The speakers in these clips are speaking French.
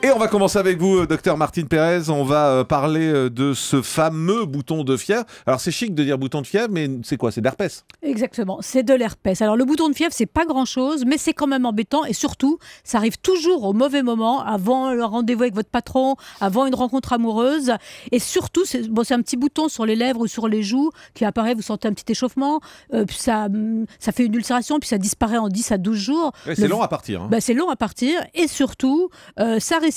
Et on va commencer avec vous, docteur Martine Pérez. On va parler de ce fameux bouton de fièvre. Alors c'est chic de dire bouton de fièvre, mais c'est quoi? C'est de l'herpès. Exactement, c'est de l'herpès. Alors le bouton de fièvre, c'est pas grand-chose, mais c'est quand même embêtant. Et surtout, ça arrive toujours au mauvais moment, avant le rendez-vous avec votre patron, avant une rencontre amoureuse. Et surtout, c'est un petit bouton sur les lèvres ou sur les joues qui apparaît, vous sentez un petit échauffement, puis ça fait une ulcération, puis ça disparaît en 10 à 12 jours. Ouais, c'est long à partir. Hein. C'est long à partir. Et surtout, ça récidive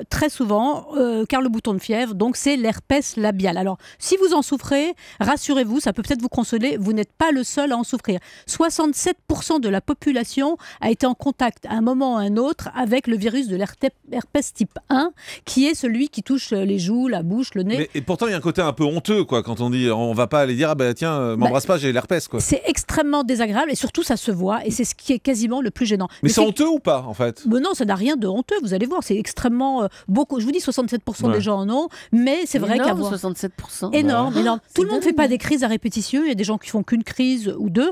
très souvent, car le bouton de fièvre, donc c'est l'herpès labial. Alors, si vous en souffrez, rassurez-vous, ça peut peut-être vous consoler, vous n'êtes pas le seul à en souffrir. 67% de la population a été en contact à un moment ou à un autre avec le virus de l'herpès type 1, qui est celui qui touche les joues, la bouche, le nez. Et pourtant, il y a un côté un peu honteux, quoi, quand on dit on va pas aller dire tiens, m'embrasse pas, j'ai l'herpès, quoi. C'est extrêmement désagréable et surtout ça se voit et c'est ce qui est quasiment le plus gênant. Mais c'est honteux ou pas, en fait? Mais non, ça n'a rien de honteux, vous allez voir, c'est extrêmement beaucoup. Je vous dis 67% des gens en ont, mais c'est vrai qu'avoir 67%. énorme. Tout le monde ne fait pas des crises à répétition, il y a des gens qui font qu'une crise ou deux.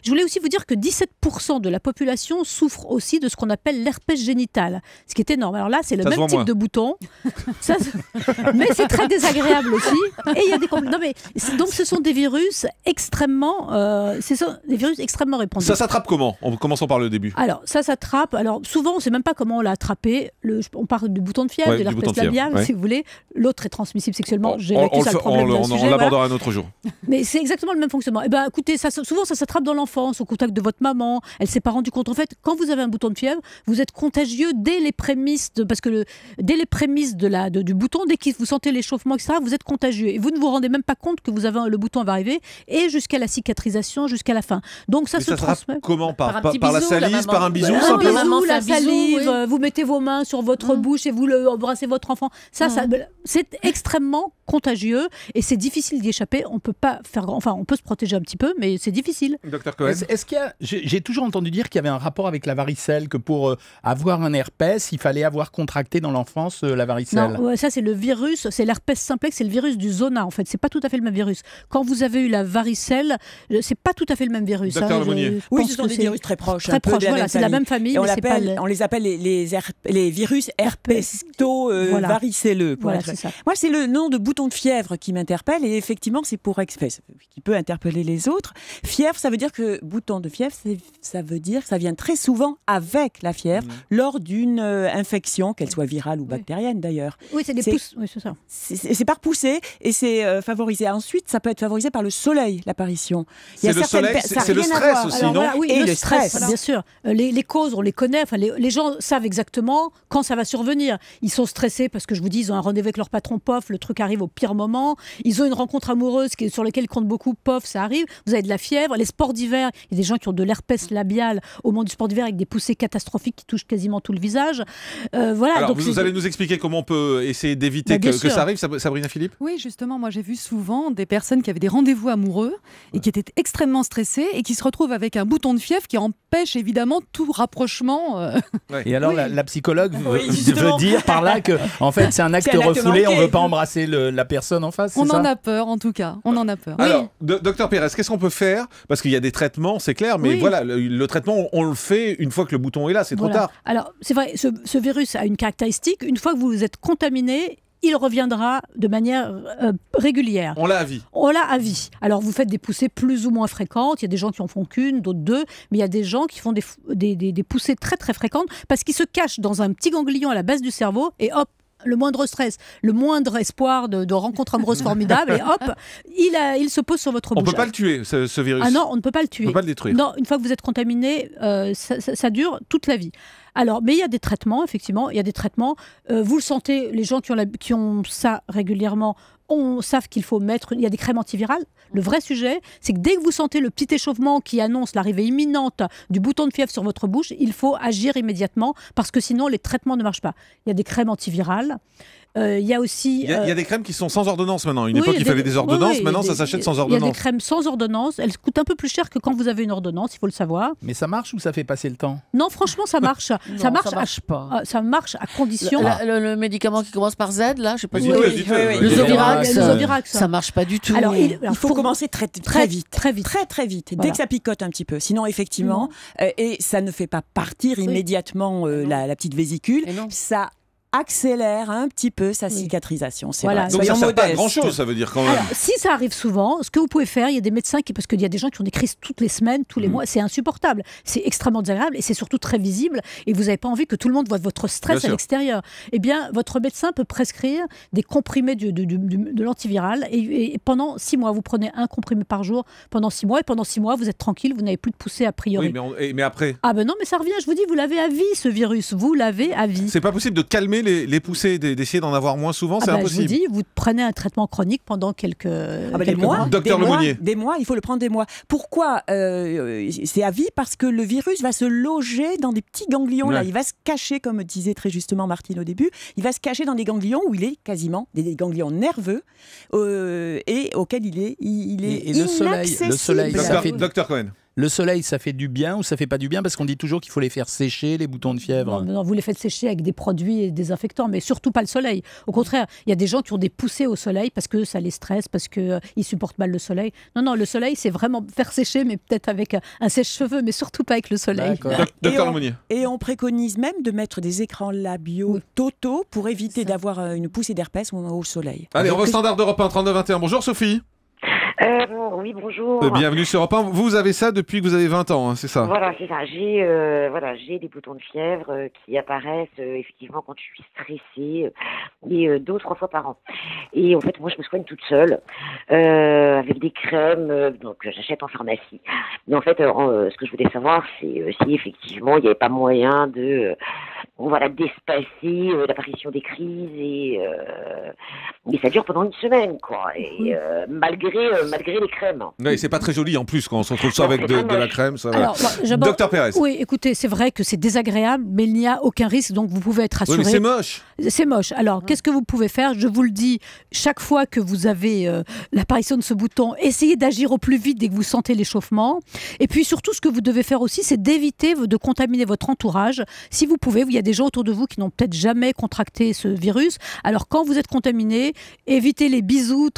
Je voulais aussi vous dire que 17% de la population souffre aussi de ce qu'on appelle l'herpès génital, ce qui est énorme. Alors là, c'est le même type de bouton, mais c'est très désagréable aussi. Et il y a des donc ce sont des virus extrêmement, répandus. Ça s'attrape comment? En commençant par le début. Alors ça s'attrape. Alors souvent, on ne sait même pas comment on l'a attrapé. On parle du bouton de fièvre, de l'herpès labial, si vous voulez. L'autre est transmissible sexuellement. On l'abordera un autre jour. Mais c'est exactement le même fonctionnement. Écoutez, souvent ça s'attrape dans l'enfance, au contact de votre maman. Elle s'est pas rendue compte. En fait, quand vous avez un bouton de fièvre, vous êtes contagieux dès les prémices du bouton, dès que vous sentez l'échauffement, etc., vous êtes contagieux. Et vous ne vous rendez même pas compte que le bouton va arriver, et jusqu'à la cicatrisation, jusqu'à la fin. Donc ça se transmet. Comment? Par la salive, par un bisou, simplement? La salive, vous mettez vos mains sur votre bouche et vous embrassez votre enfant. C'est extrêmement contagieux et c'est difficile d'y échapper. On peut pas faire on peut se protéger un petit peu, mais c'est difficile. Docteur Cohen. Est-ce qu'il y a... J'ai toujours entendu dire qu'il y avait un rapport avec la varicelle, que pour avoir un herpès, il fallait avoir contracté dans l'enfance la varicelle. Non, ça c'est le virus, c'est l'herpès simplex, c'est le virus du zona en fait. C'est pas tout à fait le même virus. Quand vous avez eu la varicelle, c'est pas tout à ce même virus. Docteur Lemonnier. Oui, ce sont des virus très proches. Très proches, voilà, c'est la même famille. On les appelle les virus herpesto-varicelleux. Voilà, c'est ça. Moi, c'est le nom de bouton de fièvre qui m'interpelle et effectivement, c'est pour qui peut interpeller les autres. Fièvre, ça veut dire que bouton de fièvre, ça veut dire que ça vient très souvent avec la fièvre lors d'une infection, qu'elle soit virale ou bactérienne d'ailleurs. Oui, c'est des pousses. Oui, c'est ça. C'est par poussée et c'est favorisé. Ensuite, ça peut être favorisé par le soleil, l'apparition. C'est le soleil, c'est le stress aussi, non? Oui, et le stress, bien sûr. Les causes, on les connaît. Enfin, les gens savent exactement quand ça va survenir. Ils sont stressés parce que je vous dis, ils ont un rendez-vous avec leur patron, pof, le truc arrive au pire moment. Ils ont une rencontre amoureuse sur laquelle ils comptent beaucoup, pof, ça arrive. Vous avez de la fièvre. Les sports d'hiver, il y a des gens qui ont de l'herpès labial au moment du sport d'hiver avec des poussées catastrophiques qui touchent quasiment tout le visage. Voilà. Alors, donc vous allez nous expliquer comment on peut essayer d'éviter que ça arrive, Sabrina Philippe? Oui, justement, moi j'ai vu souvent des personnes qui avaient des rendez-vous amoureux et qui étaient extrêmement stressées et qui se retrouvent avec un bouton de fièvre qui empêche évidemment tout rapprochement. Et alors la psychologue veut dire par là que en fait c'est un acte refoulé, on ne veut pas embrasser la personne en face. On en a peur en tout cas, on en a peur. Alors, docteur Pérez, qu'est-ce qu'on peut faire? Parce qu'il y a des traitements, c'est clair, mais voilà, le traitement, on le fait une fois que le bouton est là, c'est trop tard. Alors, c'est vrai, ce virus a une caractéristique, une fois que vous êtes contaminé, il reviendra de manière régulière. On l'a à vie. On l'a à vie. Alors, vous faites des poussées plus ou moins fréquentes. Il y a des gens qui en font qu'une, d'autres deux. Mais il y a des gens qui font des poussées très, très fréquentes parce qu'ils se cachent dans un petit ganglion à la base du cerveau et hop, le moindre stress, le moindre espoir de rencontre amoureuse formidable et hop, il se pose sur votre bouche. On ne peut pas le tuer, ce virus. Ah non, on ne peut pas le tuer. On ne peut pas le détruire. Non, une fois que vous êtes contaminé, ça dure toute la vie. Alors, mais il y a des traitements, effectivement, il y a des traitements. Vous le sentez, les gens qui ont ça régulièrement, savent qu'il faut mettre... Il y a des crèmes antivirales. Le vrai sujet, c'est que dès que vous sentez le petit échauffement qui annonce l'arrivée imminente du bouton de fièvre sur votre bouche, il faut agir immédiatement parce que sinon, les traitements ne marchent pas. Il y a des crèmes antivirales. Il y a aussi... Il y a des crèmes qui sont sans ordonnance maintenant. Une époque, il fallait des ordonnances. Maintenant, ça s'achète sans ordonnance. Il y a des crèmes sans ordonnance. Elles coûtent un peu plus cher que quand vous avez une ordonnance, il faut le savoir. Mais ça marche ou ça fait passer le temps? Non, franchement, ça marche. Ça marche pas. Ça marche à condition... Le médicament qui commence par Z, là, je sais pas si... Le Zovirax. Ça marche pas du tout. Alors, il faut commencer très vite. Très vite. Très vite. Voilà. Dès que ça picote un petit peu. Sinon, effectivement, et ça ne fait pas partir immédiatement la petite vésicule. Ça accélère un petit peu sa cicatrisation. C'est Voilà. vrai. Donc ça Soyons sert pas à modestes. grand chose, ça veut dire quand même. Alors, si ça arrive souvent, ce que vous pouvez faire, il y a des médecins parce qu'il y a des gens qui ont des crises toutes les semaines, tous les mois, c'est insupportable. C'est extrêmement désagréable et c'est surtout très visible et vous n'avez pas envie que tout le monde voit votre Bien stress à sûr. l'extérieur. Eh bien, votre médecin peut prescrire des comprimés de l'antiviral et pendant 6 mois, vous prenez un comprimé par jour pendant 6 mois et pendant 6 mois, vous êtes tranquille, vous n'avez plus de poussée a priori. Oui, mais après, Ah ben non, mais ça revient, je vous dis, vous l'avez à vie ce virus, vous l'avez à vie. c'est pas possible de calmer les poussées, d'essayer d'en avoir moins souvent, c'est Je vous impossible. dis, vous prenez un traitement chronique pendant quelques Des mois, Docteur Lemonnier. des mois, il faut le prendre des mois. Pourquoi c'est à vie? Parce que le virus va se loger dans des petits ganglions. Là, Ouais. il va se cacher, comme disait très justement Martine au début, il va se cacher dans des ganglions où il est quasiment des ganglions nerveux et auxquels il est Et le soleil, ça fait- Docteur Cohen. Le soleil, ça fait du bien ou ça fait pas du bien? Parce qu'on dit toujours qu'il faut les faire sécher, les boutons de fièvre. Non, vous les faites sécher avec des produits et désinfectants, mais surtout pas le soleil. Au contraire, il y a des gens qui ont des poussées au soleil parce que ça les stresse, parce qu'ils supportent mal le soleil. Non, le soleil, c'est vraiment faire sécher, mais peut-être avec un sèche-cheveux, mais surtout pas avec le soleil. D'accord. Docteur Lemonnier. Et on préconise même de mettre des écrans labiaux Oui. totaux pour éviter Ça. d'avoir une poussée d'herpès au soleil. Allez, on va au standard d'Europe 1, 32-21. Bonjour Sophie. Oui, bonjour. Bienvenue sur Europe 1. Vous avez ça depuis que vous avez 20 ans, hein, c'est ça? Voilà, c'est ça. J'ai des boutons de fièvre qui apparaissent effectivement quand je suis stressée et 2 ou 3 fois par an. Et en fait, moi, je me soigne toute seule avec des crèmes donc j'achète en pharmacie. Mais en fait, ce que je voulais savoir, c'est si effectivement il n'y avait pas moyen de d'espacer l'apparition des crises et ça dure pendant une semaine, quoi. Et malgré les crèmes. Oui, c'est pas très joli en plus quand on se retrouve ça Non, avec c'est de pas la moche. crème. Ça, Alors, Docteur Pérez. Oui, écoutez, c'est vrai que c'est désagréable, mais il n'y a aucun risque, donc vous pouvez être Oui, rassuré. mais c'est moche. C'est moche. Alors, qu'est-ce que vous pouvez faire? Je vous le dis, chaque fois que vous avez l'apparition de ce bouton, essayez d'agir au plus vite dès que vous sentez l'échauffement. Et puis surtout, ce que vous devez faire aussi, c'est d'éviter de contaminer votre entourage. Si vous pouvez, il y a des gens autour de vous qui n'ont peut-être jamais contracté ce virus. Alors, quand vous êtes contaminé, évitez les bisous,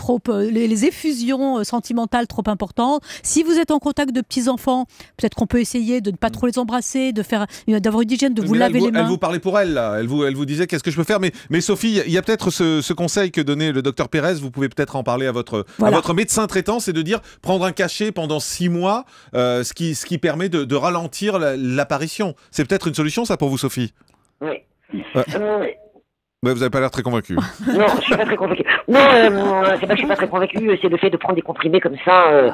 les effusions sentimentales trop importantes. Si vous êtes en contact de petits-enfants, peut-être qu'on peut essayer de ne pas trop les embrasser, d'avoir une hygiène, de vous Mais là, laver les mains. Elle vous parlait pour elle, là. Elle vous disait qu'est-ce que je peux faire. Mais Sophie, il y a peut-être ce conseil que donnait le docteur Pérez. Vous pouvez peut-être en parler à votre médecin traitant, c'est de dire prendre un cachet pendant 6 mois, ce qui permet de ralentir l'apparition. C'est peut-être une solution, ça, pour vous, Sophie? Oui. Vous n'avez pas l'air très convaincu. Non, je suis pas très convaincue. Non, c'est pas que je suis pas très convaincue, c'est le fait de prendre des comprimés comme ça.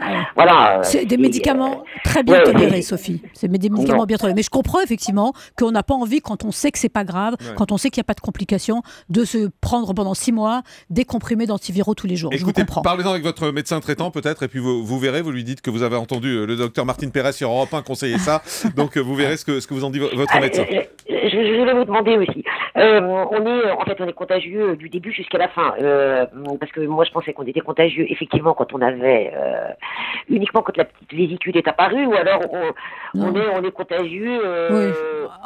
C'est des médicaments très bien tolérés, Sophie. C'est des médicaments bien tolérés. Mais je comprends effectivement qu'on n'a pas envie, quand on sait que c'est pas grave, quand on sait qu'il n'y a pas de complications, de se prendre pendant 6 mois des comprimés d'antiviraux tous les jours. Écoutez, je vous comprends. parlez-en avec votre médecin traitant peut-être, et puis vous verrez, vous lui dites que vous avez entendu le docteur Martine Pérez sur Europe 1 conseiller ça, donc vous verrez ce que vous en dit votre médecin. Je vais vous demander aussi. On est contagieux du début jusqu'à la fin, parce que moi je pensais qu'on était contagieux effectivement quand on avait uniquement quand la petite vésicule est apparue, ou alors on est contagieux. Oui.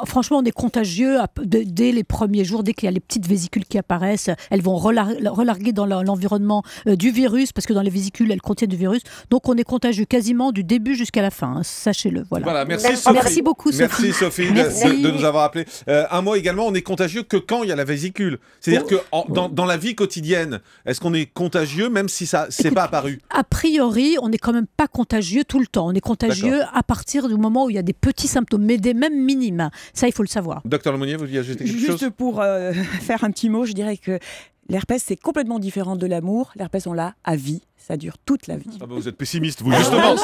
Franchement, on est contagieux dès les premiers jours, dès qu'il y a les petites vésicules qui apparaissent, elles vont relarguer dans l'environnement du virus, parce que dans les vésicules, elles contiennent du virus. Donc on est contagieux quasiment du début jusqu'à la fin, hein, sachez-le. Voilà. Merci Sophie. Merci beaucoup, Sophie. Merci Sophie de nous avoir appelés. Un mot également, on est contagieux que quand il y a la vésicule. C'est-à-dire que dans la vie quotidienne, est-ce qu'on est contagieux même si ça c'est pas apparu? A priori, on n'est quand même pas contagieux tout le temps. On est contagieux à partir du moment où il y a des petits symptômes, mais des mêmes minimes. Ça, il faut le savoir. Docteur Lemonnier, vous vouliez ajouter quelque chose? Juste pour faire un petit mot, je dirais que l'herpès, c'est complètement différent de l'amour. L'herpès, on l'a à vie. Ça dure toute la vie. Vous êtes pessimiste, vous, justement.